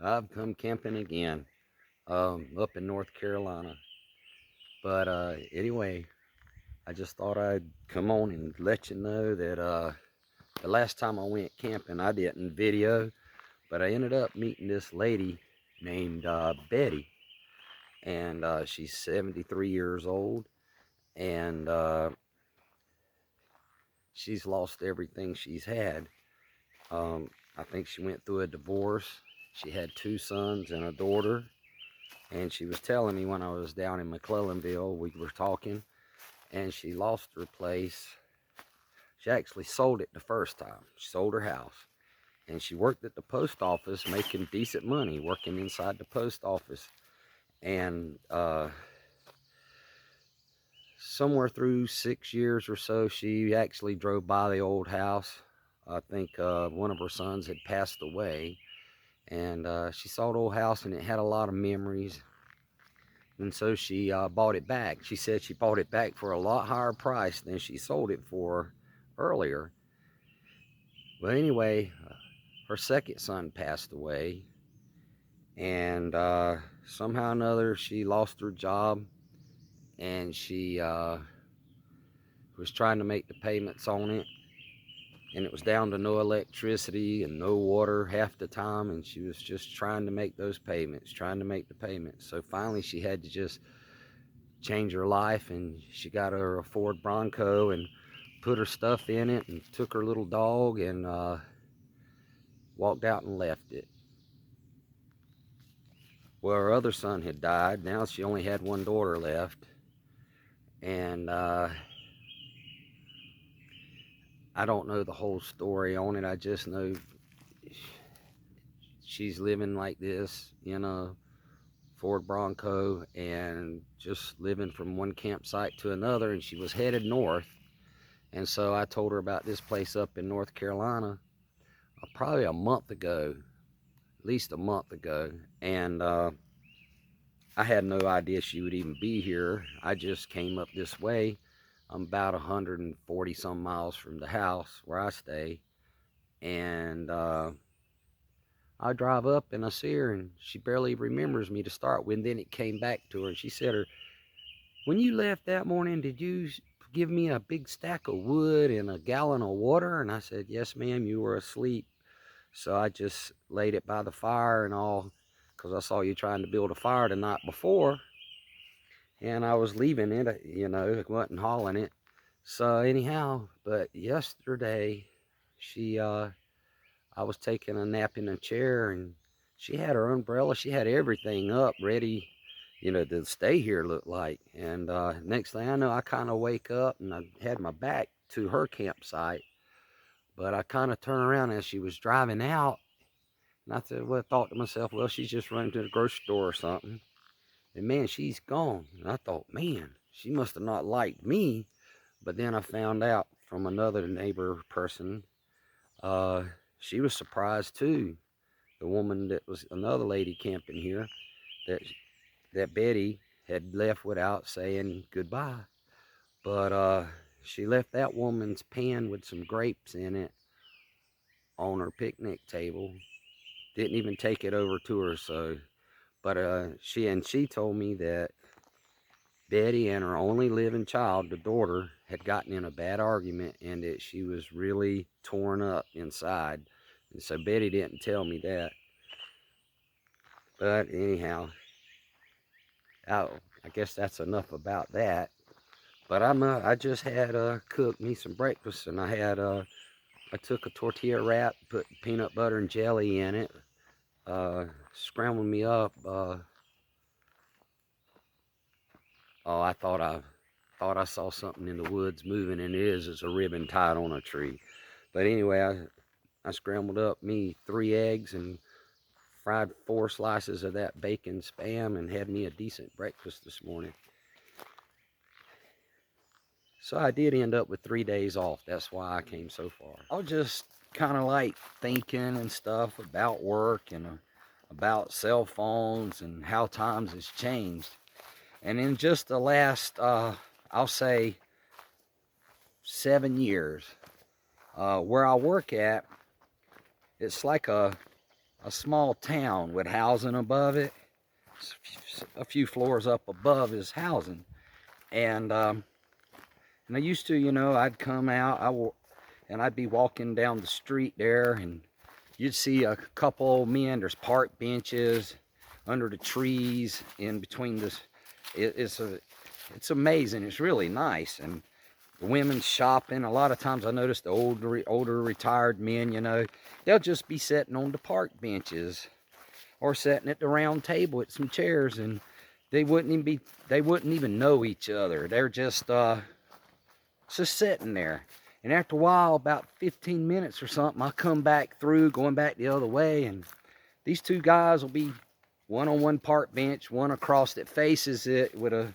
I've come camping again, up in North Carolina. But anyway, I just thought I'd come on and let you know that the last time I went camping, I didn't video, but I ended up meeting this lady named Betty, and she's 73 years old, and she's lost everything she's had. I think she went through a divorce. She had two sons and a daughter, and she was telling me when I was down in McClellanville, we were talking, and she lost her place. She actually sold it the first time. She sold her house, and she worked at the post office making decent money working inside the post office. And somewhere through 6 years or so, she actually drove by the old house. I think one of her sons had passed away, and she saw the old house, and it had a lot of memories. And so she bought it back. She said she bought it back for a lot higher price than she sold it for earlier. Well, anyway, her second son passed away, and somehow or another she lost her job, and she was trying to make the payments on it, and it was down to no electricity and no water half the time, and she was just trying to make those payments, trying to make the payments. So finally she had to just change her life, and she got her a Ford Bronco and put her stuff in it and took her little dog and walked out and left it. Well, her other son had died. Now she only had one daughter left, and I don't know the whole story on it. I just know she's living like this in a Ford Bronco and just living from one campsite to another, and she was headed north. And so I told her about this place up in North Carolina probably a month ago, at least a month ago, and I had no idea she would even be here. I just came up this way. I'm about 140 some miles from the house where I stay, and I drive up and I see her, and she barely remembers me to start with. And then it came back to her, and she said, "When you left that morning, did you give me a big stack of wood and a gallon of water?" And I said, "Yes, ma'am, you were asleep. So I just laid it by the fire and all, because I saw you trying to build a fire the night before, and I was leaving it, wasn't hauling it. So anyhow, but yesterday, she, I was taking a nap in a chair, and she had her umbrella. She had everything up, ready, to stay here, looked like. And next thing I know, I kind of wake up, and I had my back to her campsite, but I kind of turned around as she was driving out. And I said, well, I thought to myself, well, she's just running to the grocery store or something. And man, she's gone. And I thought, man, she must have not liked me. But then I found out from another neighbor person, uh, she was surprised too. The woman that was another lady camping here, that that Betty had left without saying goodbye. But she left that woman's pan with some grapes in it on her picnic table. Didn't even take it over to her, so. But she told me that Betty and her only living child, the daughter, had gotten in a bad argument, and that she was really torn up inside. And so Betty didn't tell me that. But anyhow, I guess that's enough about that. But I just had cooked me some breakfast, and I took a tortilla wrap, put peanut butter and jelly in it, scrambled me up. Oh, I thought I saw something in the woods moving, and it is. It's a ribbon tied on a tree. But anyway, I scrambled up me 3 eggs and fried 4 slices of that bacon spam and had me a decent breakfast this morning. So I did end up with 3 days off. That's why I came so far. I was just kind of like thinking and stuff about work and about cell phones and how times has changed. And in just the last, I'll say, 7 years, where I work at, it's like a a small town with housing above it. A few floors up above is housing. And I used to, you know, I'd come out, and I'd be walking down the street there, and you'd see a couple old men. There's park benches under the trees in between this. It's amazing. It's really nice. And the women shopping. A lot of times I notice the older retired men, you know, they'll just be sitting on the park benches or sitting at the round table at some chairs, and they wouldn't even know each other. They're just sitting there. And after a while, about 15 minutes or something, I come back through, going back the other way, and these two guys will be one on one park bench, one across that faces it and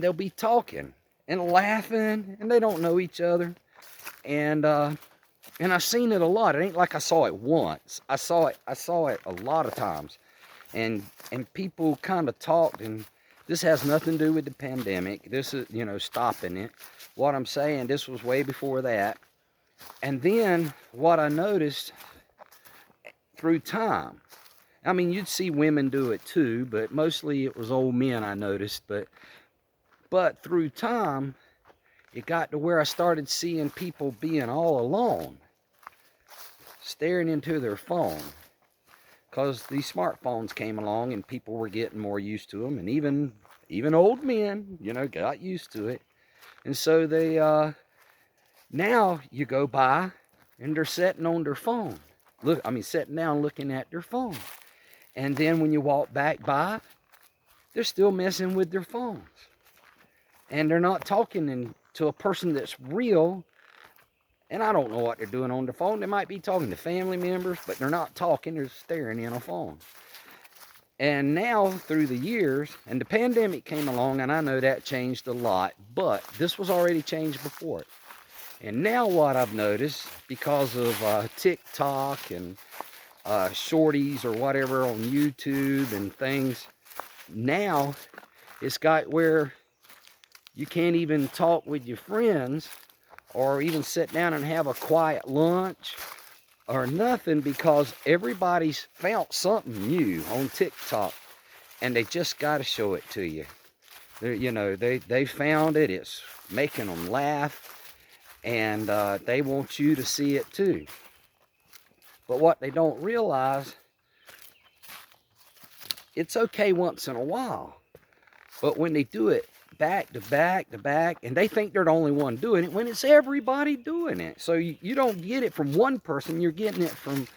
they'll be talking and laughing, and they don't know each other. And I've seen it a lot. It ain't like I saw it once. I saw it a lot of times. And people kind of talked, and this has nothing to do with the pandemic. This is, you know, stopping it. What I'm saying, this was way before that. And then what I noticed through time, I mean, you'd see women do it too, but mostly it was old men I noticed. But through time, it got to where I started seeing people being all alone, staring into their phone. Because these smartphones came along and people were getting more used to them. And even old men, you know, got used to it. And so they, now you go by and they're sitting on their phone. Sitting down looking at their phone. And then when you walk back by, they're still messing with their phones. And they're not talking to a person that's real. And I don't know what they're doing on the phone. They might be talking to family members, but they're not talking. They're staring in a phone. And now, through the years, and the pandemic came along, and I know that changed a lot, but this was already changed before it. And now what I've noticed, because of Tik Tok and shorties or whatever on YouTube and things, now it's got where you can't even talk with your friends or even sit down and have a quiet lunch or nothing, because everybody's found something new on TikTok and they just got to show it to you. You know, they found it, it's making them laugh, and they want you to see it too. But what they don't realize, it's okay once in a while, but when they do it back to back to back, and they think they're the only one doing it when it's everybody doing it. So you don't get it from one person, you're getting it from,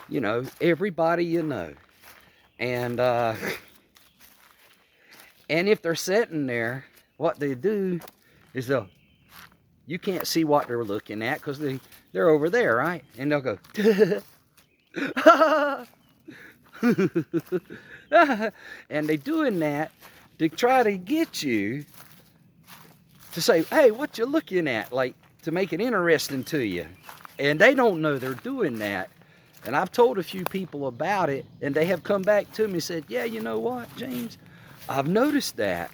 you know, everybody you know. And if they're sitting there, what they do is you can't see what they're looking at because they're over there, right? And they'll go and they're doing that to try to get you to say, hey, what you looking at? Like, to make it interesting to you. And they don't know they're doing that. And I've told a few people about it, and they have come back to me and said, yeah, you know what, James? I've noticed that.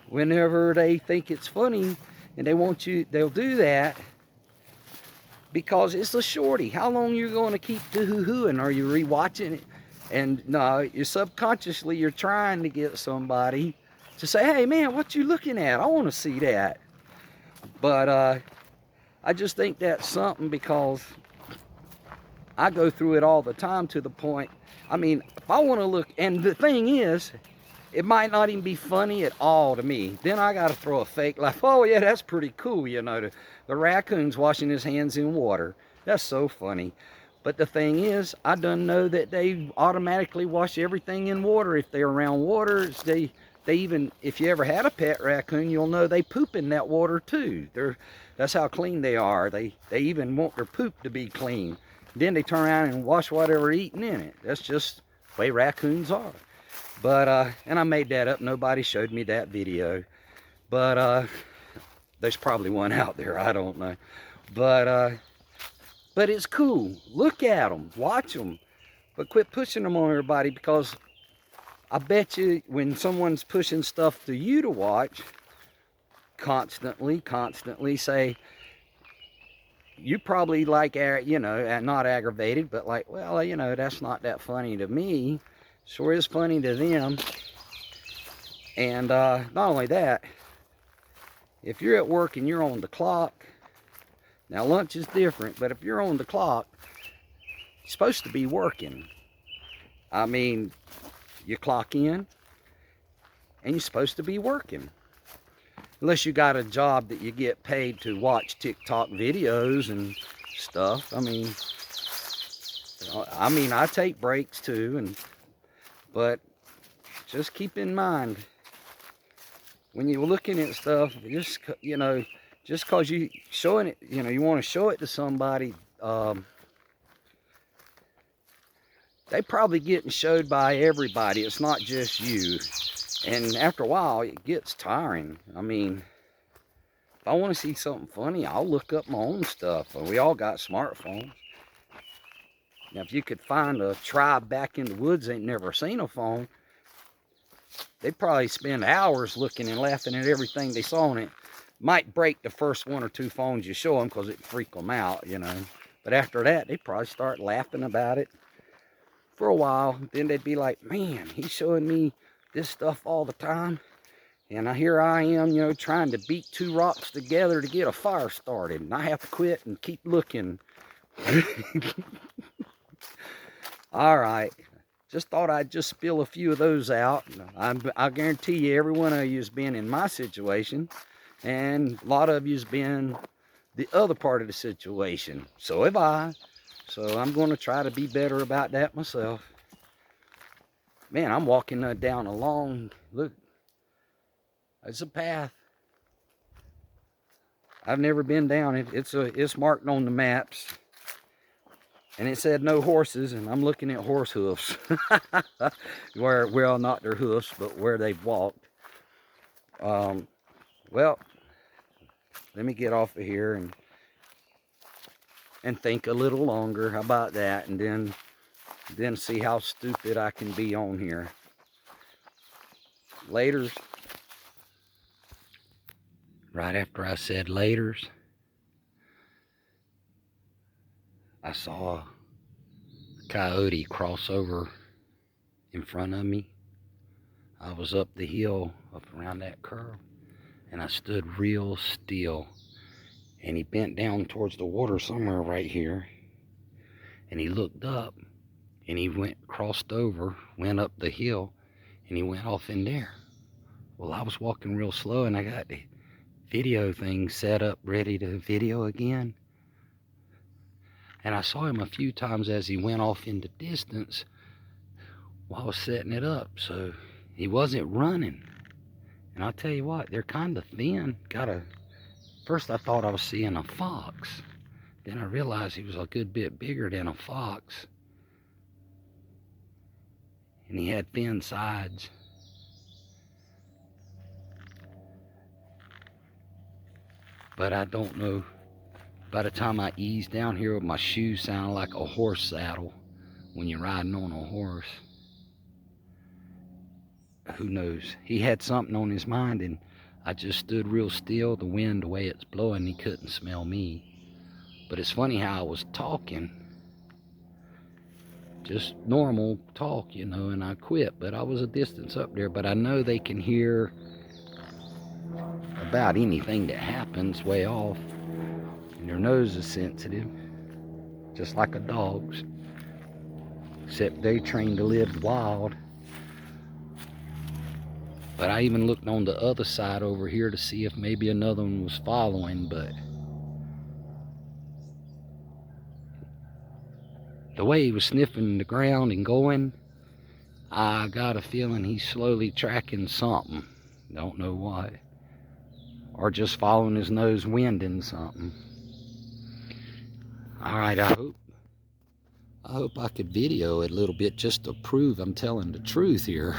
Whenever they think it's funny and they want you, they'll do that because it's a shorty. How long you going to keep doo-hoo-hooing? Are you rewatching it? And no, you're subconsciously, you're trying to get somebody to say, hey man, what you looking at? I want to see that. But I just think that's something, because I go through it all the time to the point, I mean, if I want to look, and the thing is, it might not even be funny at all to me. Then I got to throw a fake laugh. Oh yeah, that's pretty cool, you know, the raccoon's washing his hands in water. That's so funny. But the thing is, I done know that they automatically wash everything in water. If they're around water, they even, if you ever had a pet raccoon, you'll know they poop in that water too. That's how clean they are. They even want their poop to be clean. Then they turn around and wash whatever eating in it. That's just the way raccoons are. But, and I made that up. Nobody showed me that video. But, there's probably one out there. I don't know. But it's cool. Look at them. Watch them. But quit pushing them on everybody, because I bet you when someone's pushing stuff to you to watch, constantly say, you probably like, you know, not aggravated, but like, well, you know, that's not that funny to me. Sure is funny to them. And not only that, if you're at work and you're on the clock, now lunch is different, but if you're on the clock, you're supposed to be working. I mean, you clock in and you're supposed to be working. Unless you got a job that you get paid to watch TikTok videos and stuff. I mean, I take breaks too, but just keep in mind when you're looking at stuff, just, you know, just cause you showing it, you know, you want to show it to somebody, they probably getting showed by everybody. It's not just you. And after a while, it gets tiring. I mean, if I want to see something funny, I'll look up my own stuff. We all got smartphones. Now, if you could find a tribe back in the woods that ain't never seen a phone, they'd probably spend hours looking and laughing at everything they saw on it. Might break the first 1 or 2 phones you show them because it freak them out, you know. But after that, they'd probably start laughing about it for a while. Then they'd be like, man, he's showing me this stuff all the time. And here I am, you know, trying to beat 2 rocks together to get a fire started. And I have to quit and keep looking. All right. Just thought I'd just spill a few of those out. I guarantee you every one of you has been in my situation. And a lot of you has been the other part of the situation. So have I. So I'm going to try to be better about that myself. Man, I'm walking down a long, look, it's a path. I've never been down it. It's marked on the maps. And it said no horses, and I'm looking at horse hoofs. Well, not their hoofs, but where they've walked. Well, let me get off of here and think a little longer. How about that? And then see how stupid I can be on here. Laters. Right after I said laters, I saw a coyote cross over in front of me. I was up the hill, up around that curve, and I stood real still. And he bent down towards the water somewhere right here. And he looked up, and he crossed over, went up the hill, and he went off in there. Well, I was walking real slow, and I got the video thing set up, ready to video again. And I saw him a few times as he went off into distance while I was setting it up. So he wasn't running. And I'll tell you what, they're kind of thin. First I thought I was seeing a fox. Then I realized he was a good bit bigger than a fox. And he had thin sides. But I don't know. By the time I eased down here, my shoes sounded like a horse saddle when you're riding on a horse. Who knows? He had something on his mind, and I just stood real still. The wind, the way it's blowing, he couldn't smell me. But it's funny how I was talking. Just normal talk, you know, and I quit. But I was a distance up there. But I know they can hear about anything that happens way off. And their nose is sensitive, just like a dog's. Except they trained to live wild. But I even looked on the other side over here to see if maybe another one was following, but the way he was sniffing the ground and going, I got a feeling he's slowly tracking something. Don't know what. Or just following his nose, winding something. Alright, I hope I could video it a little bit just to prove I'm telling the truth here.